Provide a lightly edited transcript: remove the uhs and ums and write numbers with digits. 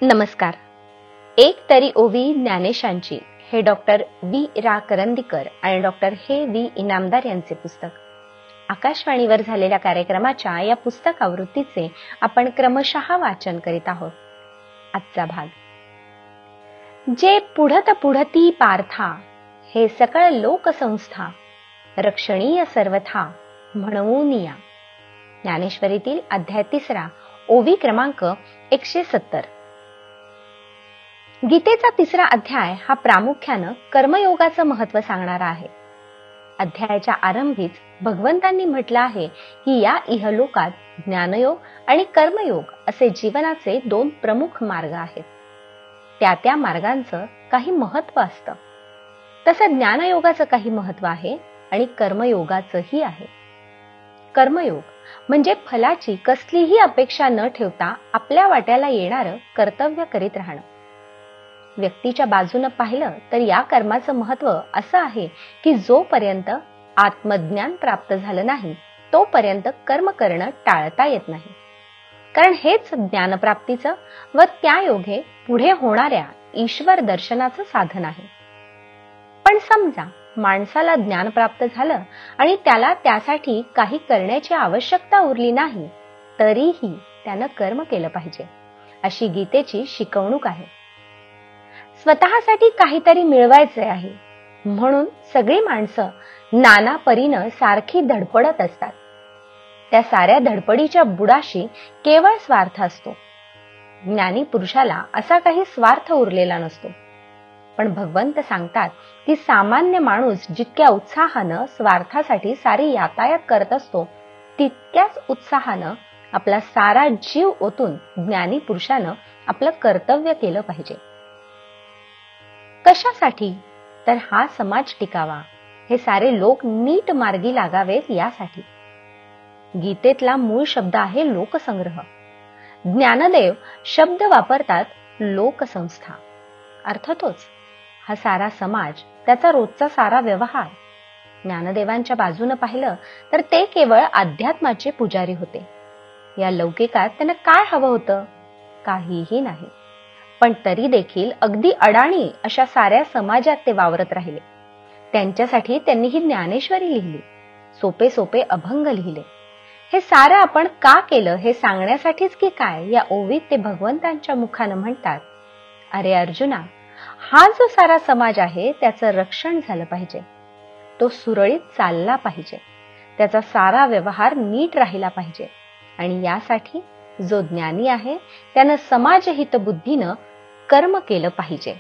नमस्कार. एक तरी ओवी ज्ञानेशांची हे डॉक्टर वी रा करंदीकर आणि डॉक्टर हे वी इनामदार यांचे पुस्तक. आकाशवाणीवर झालेल्या कार्यक्रमाच्या या पुस्तक आवृत्तीचे आपण क्रमशः वाचन करीत आहोत. आजचा भाग. जे पुढत पुढती पार्था हे सकळ लोकसंस्था रक्षणीय सर्वथा म्हणून या. ज्ञानेश्वरीतील अध्याय 3 ओवी क्रमांक 170. गीतेचा 3रा अध्याय हा प्रामुख्यानं कर्मयोगाचं महत्व सांगणारा आहे. अध्यायाच्या आरंभीच भगवंतांनी म्हटलं आहे की या इहलोकात ज्ञानयोग आणि कर्मयोग असे जीवनाचे 2 प्रमुख मार्ग आहेत. त्या मार्गांचं काही महत्व असतं. तसं ज्ञानयोगाचं काही महत्व आहे आणि कर्मयोगाचंही आहे. कर्मयोग म्हणजे फलाची कसलीही अपेक्षा न ठेवता आपल्या वाट्याला येणारं कर्तव्य करीत राहणं. व्यक्तीच्या बाजूनं पाहिलं तर या कर्माचं महत्व असं आहे की जोपर्यंत आत्मज्ञान प्राप्त झालं नाही तोपर्यंत कर्म करणं टाळता येत नाही. कारण हेच ज्ञानप्राप्तीचं व त्यायोगे पुढे होणाऱ्या ईश्वर दर्शनाचं साधन आहे. पण समजा माणसाला ज्ञान प्राप्त झालं आणि त्याला त्यासाठी काही करण्याची आवश्यकता उरली नाही तरीही त्यानं कर्म केलं पाहिजे अशी गीतेची शिकवणूक आहे. स्वतःसाठी काहीतरी मिळवायचे आहे म्हणून सगळी माणसं नाना परीनं सारखी धडपडत असतात. त्या साऱ्या धडपडीच्या बुडाशी केवळ स्वार्थ असतो. ज्ञानी पुरुषाला असा काही स्वार्थ उरलेला नसतो. पण भगवंत सांगतात की सामान्य माणूस जितक्या उत्साहानं स्वार्थासाठी सारी यातायात करत असतो तितक्याच उत्साहानं आपला सारा जीव ओतून ज्ञानी पुरुषानं आपलं कर्तव्य केलं पाहिजे. कशासाठी? तर हा समाज टिकावा, हे सारे लोक नीट मार्गी लागावेत यासाठी. गीतेतला मूळ शब्द आहे लोकसंग्रह. ज्ञानदेव शब्द वापरतात लोकसंस्था. अर्थ तोच. हा सारा समाज, त्याचा रोजचा सारा व्यवहार. ज्ञानदेवांच्या बाजूनं पाहिलं तर ते केवळ अध्यात्माचे पुजारी होते. या लौकिकात त्यांना काय हवं होतं? काहीही नाही. पण तरी देखील अगदी अडाणी अशा साऱ्या समाजात ते वावरत राहिले. त्यांच्यासाठी त्यांनी ही ज्ञानेश्वरी लिहिली. सोपे सोपे अभंग लिहिले. हे सारं आपण का केलं हे सांगण्यासाठीच की काय या ओवीत ते भगवंतांच्या मुखानं म्हणतात, अरे अर्जुना, हा जो सारा समाज आहे त्याचं रक्षण झालं पाहिजे. तो सुरळीत चालला पाहिजे. त्याचा सारा व्यवहार नीट राहिला पाहिजे. आणि यासाठी जो ज्ञानी आहे त्यानं समाजहित बुद्धीनं कर्म केलं पाहिजे.